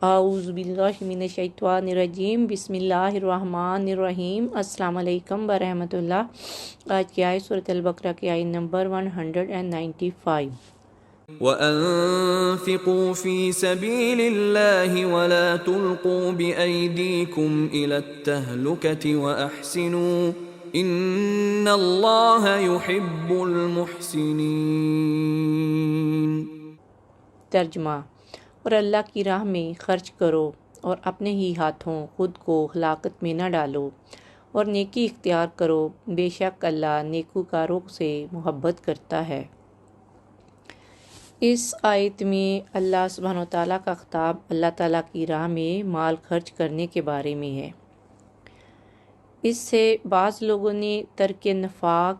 اعوذ باللہ من الشیطان الرجیم بسم اللہ الرحمن الرحیم۔ السلام علیکم ورحمۃ اللہ۔ آج کی آیت سورۃ البقرہ کی آیت نمبر 195۔ وَأَنفِقُوا فِي سَبِيلِ اللَّهِ وَلَا تُلْقُوا بِأَيْدِيكُمْ إِلَى التَّهْلُكَةِ وَأَحْسِنُوا إِنَّ اللَّهَ يُحِبُّ الْمُحْسِنِينَ۔ ترجمہ: اور اللہ کی راہ میں خرچ کرو اور اپنے ہی ہاتھوں خود کو ہلاکت میں نہ ڈالو، اور نیکی اختیار کرو، بے شک اللہ نیکوکاروں سے محبت کرتا ہے۔ اس آیت میں اللہ سبحانہ و تعالیٰ کا خطاب اللہ تعالیٰ کی راہ میں مال خرچ کرنے کے بارے میں ہے۔ اس سے بعض لوگوں نے ترک نفاق،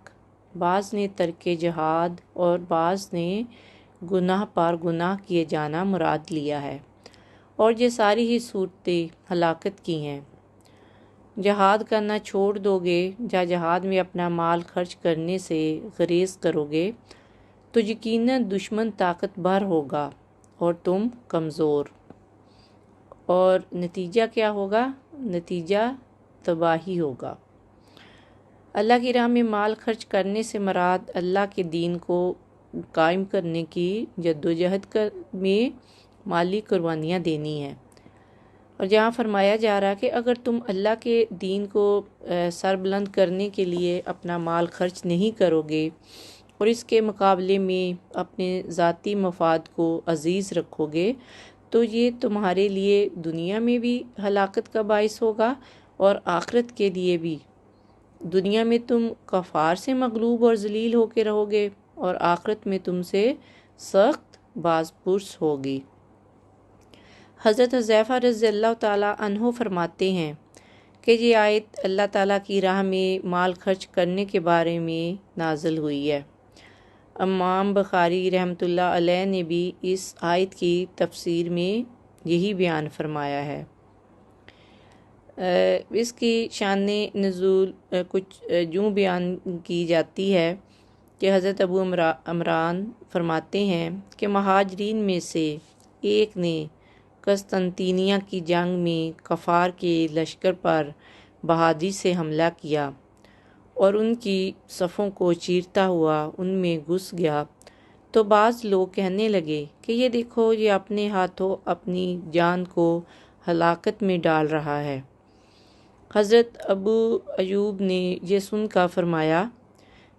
بعض نے ترک جہاد اور بعض نے گناہ پر گناہ کیے جانا مراد لیا ہے، اور یہ ساری ہی صورتیں ہلاکت کی ہیں۔ جہاد کرنا چھوڑ دو گے یا جہاد میں اپنا مال خرچ کرنے سے گریز کرو گے تو یقیناً دشمن طاقتور ہوگا اور تم کمزور، اور نتیجہ کیا ہوگا؟ نتیجہ تباہی ہوگا۔ اللہ کی راہ میں مال خرچ کرنے سے مراد اللہ کے دین کو قائم کرنے کی جدوجہد میں مالی قربانیاں دینی ہے، اور جہاں فرمایا جا رہا ہے کہ اگر تم اللہ کے دین کو سر بلند کرنے کے لیے اپنا مال خرچ نہیں کرو گے اور اس کے مقابلے میں اپنے ذاتی مفاد کو عزیز رکھو گے تو یہ تمہارے لیے دنیا میں بھی ہلاکت کا باعث ہوگا اور آخرت کے لیے بھی۔ دنیا میں تم کفار سے مغلوب اور ذلیل ہو کے رہو گے، اور آخرت میں تم سے سخت باز پرس ہوگی۔ حضرت حذیفہ رضی اللہ تعالیٰ عنہ فرماتے ہیں کہ یہ آیت اللہ تعالیٰ کی راہ میں مال خرچ کرنے کے بارے میں نازل ہوئی ہے۔ امام بخاری رحمۃ اللہ علیہ نے بھی اس آیت کی تفسیر میں یہی بیان فرمایا ہے۔ اس کی شان نزول کچھ یوں بیان کی جاتی ہے کہ حضرت ابو عمران فرماتے ہیں کہ مہاجرین میں سے ایک نے قسطنطینیہ کی جنگ میں کفار کے لشکر پر بہادری سے حملہ کیا اور ان کی صفوں کو چیرتا ہوا ان میں گھس گیا، تو بعض لوگ کہنے لگے کہ یہ دیکھو، یہ اپنے ہاتھوں اپنی جان کو ہلاکت میں ڈال رہا ہے۔ حضرت ابو ایوب نے یہ سن کر فرمایا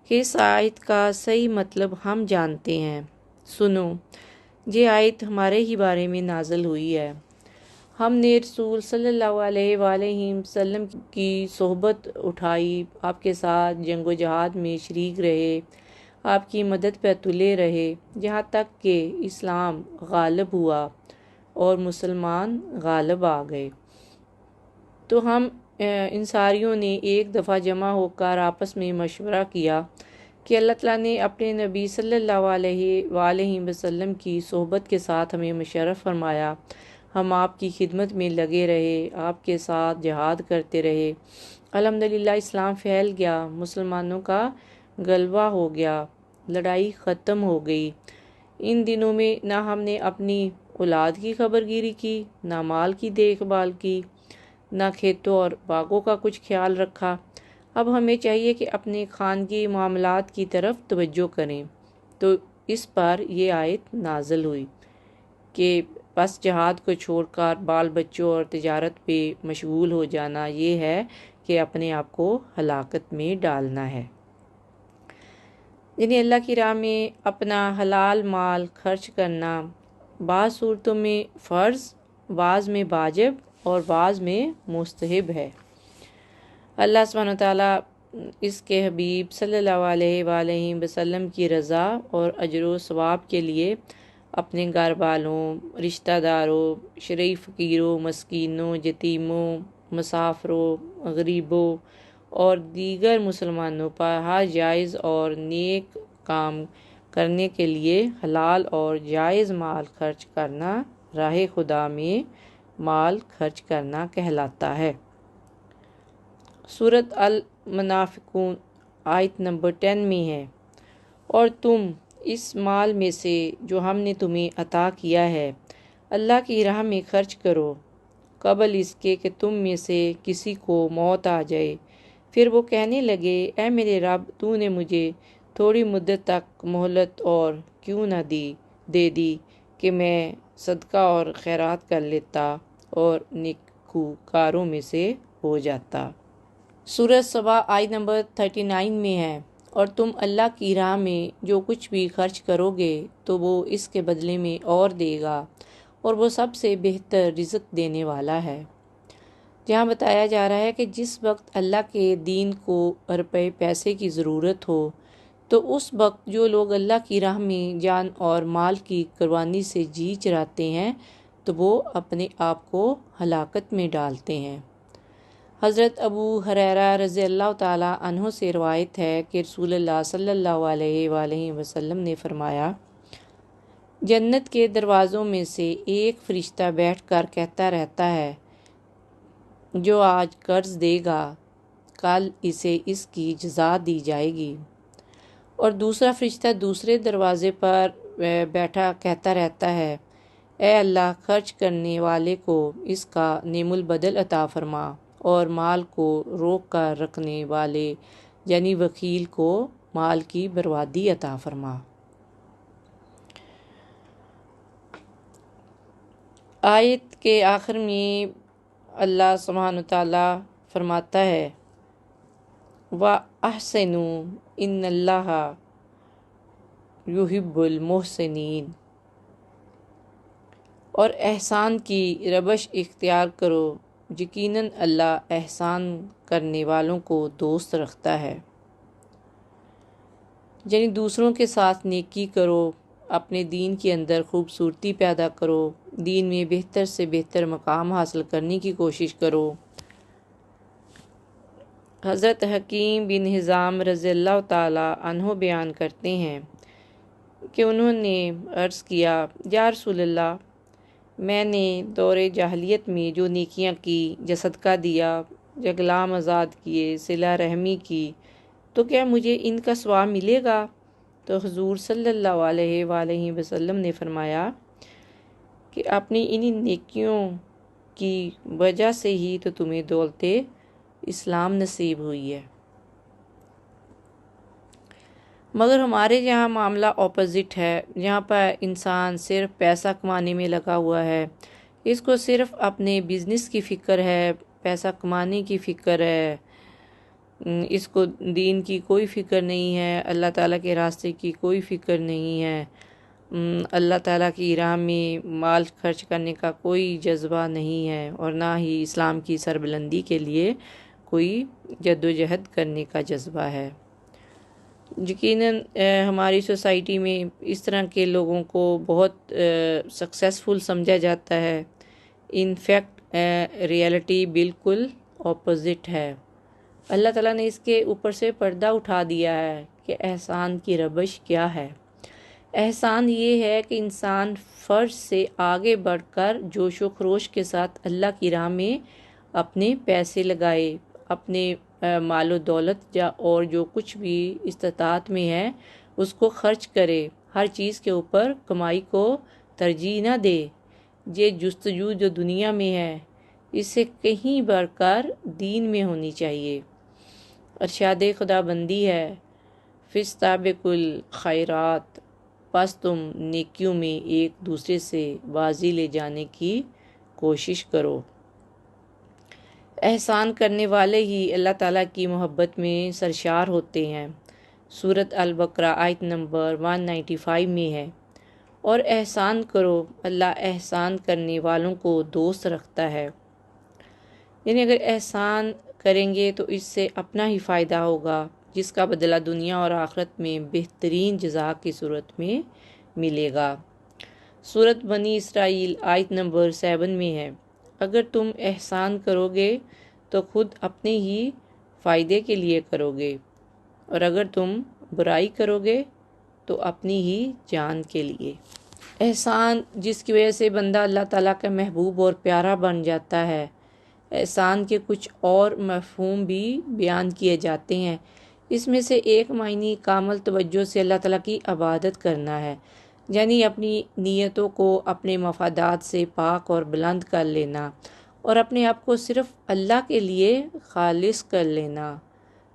کہ اس آیت کا صحیح مطلب ہم جانتے ہیں، سنو، یہ آیت ہمارے ہی بارے میں نازل ہوئی ہے۔ ہم نے رسول صلی اللہ علیہ وآلہ وسلم کی صحبت اٹھائی، آپ کے ساتھ جنگ و جہاد میں شریک رہے، آپ کی مدد پہ تلے رہے، یہاں تک کہ اسلام غالب ہوا اور مسلمان غالب آ گئے۔ تو ہم انصاریوں نے ایک دفعہ جمع ہو کر آپس میں مشورہ کیا کہ اللہ تعالیٰ نے اپنے نبی صلی اللہ علیہ وآلہ وسلم کی صحبت کے ساتھ ہمیں مشرف فرمایا، ہم آپ کی خدمت میں لگے رہے، آپ کے ساتھ جہاد کرتے رہے، الحمدللہ اسلام پھیل گیا، مسلمانوں کا غلبہ ہو گیا، لڑائی ختم ہو گئی۔ ان دنوں میں نہ ہم نے اپنی اولاد کی خبر گیری کی، نہ مال کی دیکھ بھال کی، نہ کھیتوں اور باغوں کا کچھ خیال رکھا۔ اب ہمیں چاہیے کہ اپنے خانگی معاملات کی طرف توجہ کریں۔ تو اس پر یہ آیت نازل ہوئی کہ بس جہاد کو چھوڑ کر بال بچوں اور تجارت پہ مشغول ہو جانا یہ ہے کہ اپنے آپ کو ہلاکت میں ڈالنا ہے۔ یعنی اللہ کی راہ میں اپنا حلال مال خرچ کرنا بعض صورتوں میں فرض، بعض میں واجب اور بعض میں مستحب ہے۔ اللہ سبحانہ وتعالیٰ اس کے حبیب صلی اللہ علیہ وآلہ وسلم کی رضا اور اجر و ثواب کے لیے اپنے گھر والوں، رشتہ داروں، شرعی فقیروں، مسکینوں، یتیموں، مسافروں، غریبوں اور دیگر مسلمانوں پر ہر جائز اور نیک کام کرنے کے لیے حلال اور جائز مال خرچ کرنا راہ خدا میں مال خرچ کرنا کہلاتا ہے۔ سورۃ المنافقون آیت نمبر 10 میں ہے، اور تم اس مال میں سے جو ہم نے تمہیں عطا کیا ہے اللہ کی راہ میں خرچ کرو قبل اس کے کہ تم میں سے کسی کو موت آ جائے، پھر وہ کہنے لگے اے میرے رب، تو نے مجھے تھوڑی مدت تک مہلت اور کیوں نہ دے دی کہ میں صدقہ اور خیرات کر لیتا اور نیکوکاروں میں سے ہو جاتا۔ سورۃ سبا آیت نمبر 39 میں ہے، اور تم اللہ کی راہ میں جو کچھ بھی خرچ کرو گے تو وہ اس کے بدلے میں اور دے گا، اور وہ سب سے بہتر رزق دینے والا ہے۔ جہاں بتایا جا رہا ہے کہ جس وقت اللہ کے دین کو روپے پیسے کی ضرورت ہو تو اس وقت جو لوگ اللہ کی راہ میں جان اور مال کی قربانی سے جی چراتے ہیں تو وہ اپنے آپ کو ہلاکت میں ڈالتے ہیں۔ حضرت ابو ہریرہ رضی اللہ تعالیٰ عنہ سے روایت ہے کہ رسول اللہ صلی اللہ علیہ وآلہ وسلم نے فرمایا، جنت کے دروازوں میں سے ایک فرشتہ بیٹھ کر کہتا رہتا ہے، جو آج قرض دے گا کل اسے اس کی جزا دی جائے گی، اور دوسرا فرشتہ دوسرے دروازے پر بیٹھا کہتا رہتا ہے، اے اللہ، خرچ کرنے والے کو اس کا نعم البدل عطا فرما، اور مال کو روک کر رکھنے والے یعنی وکیل کو مال کی بربادی عطا فرما۔ آیت کے آخر میں اللہ سبحانہ تعالیٰ فرماتا ہے، وَأَحْسِنُوا إِنَّ اللَّهَ يُحِبُّ الْمُحْسِنِينَ، اور احسان کی روش اختیار کرو، یقیناً اللہ احسان کرنے والوں کو دوست رکھتا ہے۔ یعنی دوسروں کے ساتھ نیکی کرو، اپنے دین کے اندر خوبصورتی پیدا کرو، دین میں بہتر سے بہتر مقام حاصل کرنے کی کوشش کرو۔ حضرت حکیم بن حزام رضی اللہ تعالیٰ عنہ بیان کرتے ہیں کہ انہوں نے عرض کیا، یا رسول اللہ، میں نے دور جاہلیت میں جو نیکیاں کی، جو صدقہ دیا، جو غلام آزاد کیے، صلہ رحمی کی، تو کیا مجھے ان کا ثواب ملے گا؟ تو حضور صلی اللہ علیہ وآلہ وسلم نے فرمایا کہ اپنی انہی نیکیوں کی وجہ سے ہی تو تمہیں دولت اسلام نصیب ہوئی ہے۔ مگر ہمارے یہاں معاملہ اپوزٹ ہے، یہاں پر انسان صرف پیسہ کمانے میں لگا ہوا ہے، اس کو صرف اپنے بزنس کی فکر ہے، پیسہ کمانے کی فکر ہے، اس کو دین کی کوئی فکر نہیں ہے، اللہ تعالیٰ کے راستے کی کوئی فکر نہیں ہے، اللہ تعالیٰ کی راہ میں مال خرچ کرنے کا کوئی جذبہ نہیں ہے، اور نہ ہی اسلام کی سربلندی کے لیے کوئی جدوجہد کرنے کا جذبہ ہے۔ یقیناً ہماری سوسائٹی میں اس طرح کے لوگوں کو بہت سکسیسفل سمجھا جاتا ہے، ان فیکٹ ریئلٹی بالکل اپوزٹ ہے۔ اللہ تعالیٰ نے اس کے اوپر سے پردہ اٹھا دیا ہے کہ احسان کی روش کیا ہے۔ احسان یہ ہے کہ انسان فرض سے آگے بڑھ کر جوش و خروش کے ساتھ اللہ کی راہ میں اپنے پیسے لگائے، اپنے مال و دولت اور جو کچھ بھی استطاعت میں ہے اس کو خرچ کرے، ہر چیز کے اوپر کمائی کو ترجیح نہ دے۔ یہ جستجو جو دنیا میں ہے اس سے کہیں بڑھ کر دین میں ہونی چاہیے۔ ارشاد خدا بندی ہے، فاستبقوا الخیرات، پس تم نیکیوں میں ایک دوسرے سے بازی لے جانے کی کوشش کرو۔ احسان کرنے والے ہی اللہ تعالیٰ کی محبت میں سرشار ہوتے ہیں۔ سورۃ البقرہ آیت نمبر 195 میں ہے، اور احسان کرو، اللہ احسان کرنے والوں کو دوست رکھتا ہے۔ یعنی اگر احسان کریں گے تو اس سے اپنا ہی فائدہ ہوگا، جس کا بدلہ دنیا اور آخرت میں بہترین جزا کی صورت میں ملے گا۔ سورۃ بنی اسرائیل آیت نمبر 7 میں ہے، اگر تم احسان کرو گے تو خود اپنے ہی فائدے کے لیے کرو گے، اور اگر تم برائی کرو گے تو اپنی ہی جان کے لیے۔ احسان جس کی وجہ سے بندہ اللہ تعالیٰ کا محبوب اور پیارا بن جاتا ہے۔ احسان کے کچھ اور مفہوم بھی بیان کیے جاتے ہیں، اس میں سے ایک معنی کامل توجہ سے اللہ تعالیٰ کی عبادت کرنا ہے، یعنی اپنی نیتوں کو اپنے مفادات سے پاک اور بلند کر لینا اور اپنے آپ کو صرف اللہ کے لیے خالص کر لینا۔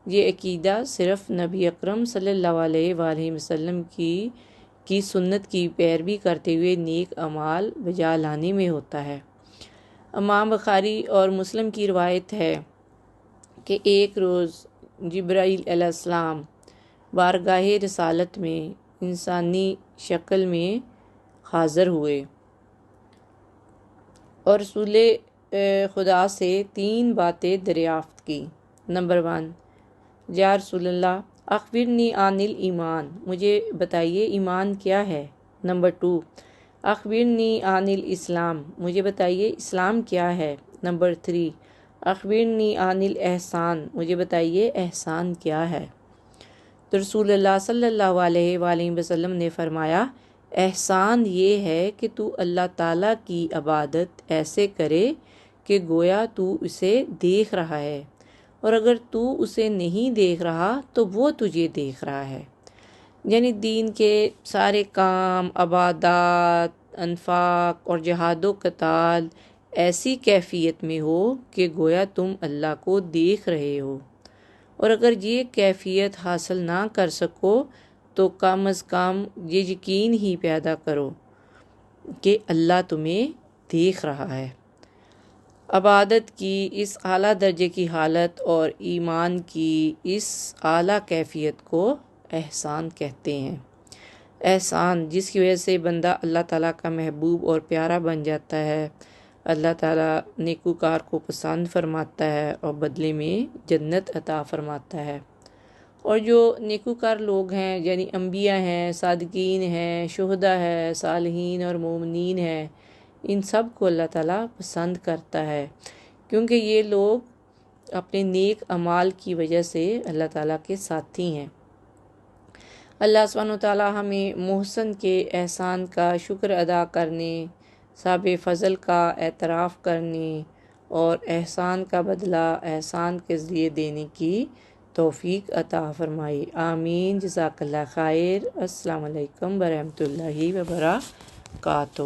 یہ عقیدہ صرف نبی اکرم صلی اللہ علیہ وآلہ وسلم کی سنت کی پیروی کرتے ہوئے نیک اعمال بجا لانے میں ہوتا ہے۔ امام بخاری اور مسلم کی روایت ہے کہ ایک روز جبرائیل علیہ السلام بارگاہ رسالت میں انسانی شکل میں حاضر ہوئے اور رسول خدا سے 3 باتیں دریافت کی۔ نمبر 1، یا رسول اللہ اخبرنی عن الایمان، مجھے بتائیے ایمان کیا ہے۔ نمبر 2، اخبرنی عن الاسلام، مجھے بتائیے اسلام کیا ہے۔ نمبر 3، اخبرنی عن الاحسان، مجھے بتائیے احسان کیا ہے۔ تو رسول اللہ صلی اللہ علیہ وآلہ وسلم نے فرمایا، احسان یہ ہے کہ تو اللہ تعالیٰ کی عبادت ایسے کرے کہ گویا تو اسے دیکھ رہا ہے، اور اگر تو اسے نہیں دیکھ رہا تو وہ تجھے دیکھ رہا ہے۔ یعنی دین کے سارے کام، عبادات، انفاق اور جہاد و قتال ایسی کیفیت میں ہو کہ گویا تم اللہ کو دیکھ رہے ہو، اور اگر یہ کیفیت حاصل نہ کر سکو تو کم از کم یہ یقین ہی پیدا کرو کہ اللہ تمہیں دیکھ رہا ہے۔ عبادت کی اس اعلیٰ درجے کی حالت اور ایمان کی اس اعلیٰ کیفیت کو احسان کہتے ہیں۔ احسان جس کی وجہ سے بندہ اللہ تعالیٰ کا محبوب اور پیارا بن جاتا ہے، اللہ تعالیٰ نیکوکار کو پسند فرماتا ہے اور بدلے میں جنت عطا فرماتا ہے۔ اور جو نیکوکار لوگ ہیں یعنی انبیاء ہیں، صادقین ہیں، شہداء ہیں، صالحین اور مومنین ہیں، ان سب کو اللہ تعالیٰ پسند کرتا ہے، کیونکہ یہ لوگ اپنے نیک اعمال کی وجہ سے اللہ تعالیٰ کے ساتھی ہیں۔ اللہ سبحانہ وتعالیٰ ہمیں محسن کے احسان کا شکر ادا کرنے، صاحب فضل کا اعتراف کرنے اور احسان کا بدلہ احسان کے ذریعے دینے کی توفیق عطا فرمائے۔ آمین۔ جزاک اللہ خیر۔ السلام علیکم ورحمۃ اللہ وبرکاتہ۔